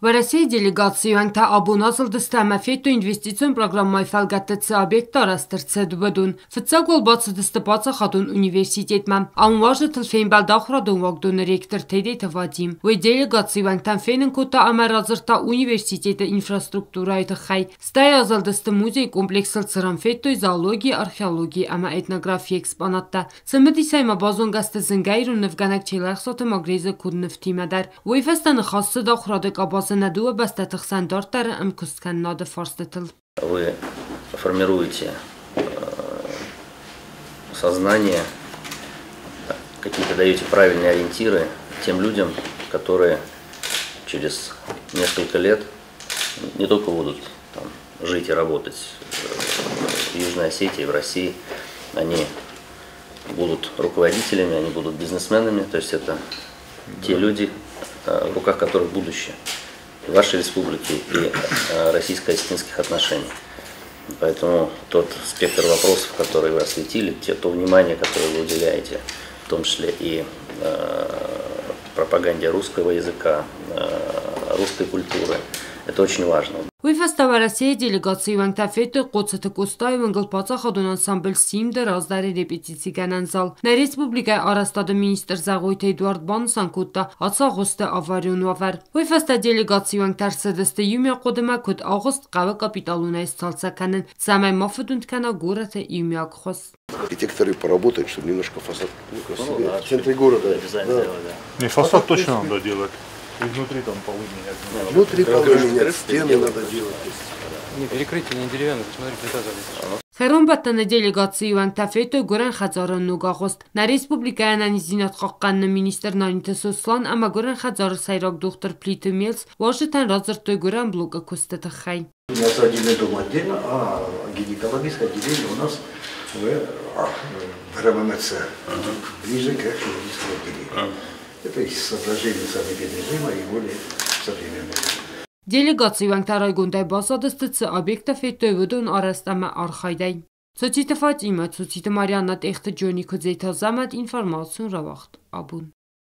В России делегацию анта абуназл дыстама фетто инвестицион программай фалгаттыцы объект арастырцы дубадун. Фыцагол бацы дыстапаца хатун университетмам. Амважы тылфейн балдахрадун вагдун ректор тедейта Вадим. Вы делегацию антан фейнен кота амаразырта университета инфраструктура это хай. Стай азал дысты музей комплексл цырам фетто зоологии, археологии, ама этнография экспонатта. Сымыди сайма базон гасты зынгайрун невганак челахсоты магрезы куд нефтимадар. Вы фестаны хассы дахрадык абазы надуа бастатых сандортар амкускан нады форстетл. Вы формируете сознание, какие-то даете правильные ориентиры тем людям, которые через несколько лет не только будут там жить и работать в Южной Осетии, в России, они будут руководителями, они будут бизнесменами, то есть это те люди, в руках которых будущее вашей республики и российско-осетинских отношений. Поэтому тот спектр вопросов, которые вы осветили, то внимание, которое вы уделяете, в том числе и пропаганде русского языка, русской культуры, это очень важно. Уйфастава Россия делегации вангтафетто qotsata костай вангылпаца хадун ансамбль симдер аздари репетиции гананзал. На республика арастады министр Загойт Эдуард Бансанкутта атса госты аварион вавар. Уйфаста делегации вангтарсадысты юмя кодыма код август қавы капиталуна исталца канын. Самай мафудунт кана гората юмя кхос. И те, которые поработают, чтобы немножко фасад красивее. В центре города. Обязательно, да. Фасад точно надо делать. И внутри там полы менять. Внутри полы менять, стены надо делать. Не, перекрытие не деревянное, посмотри, плита залезла. Херон делегации вангтафетто гуран хазаран нугагост. На республика ананизинат қаққанны министр Нанита Сослан, ама гуран хазар сайрак доктор Плиты Мелс, важетан разыртой гуран блога костата хай. У нас отдельный дом отдельно, а гинекологическое отделение у нас в РММЦ, ближе к хирургическому отделению. Это из соображений санэпидрежима и более современного. Делегации вангтарай гундай басадыстыцы объекта феттövüdün arastama архайдай. Соците Фатима, соците Марианна техты Джони Кудзейта замат информацион равахт. Абун.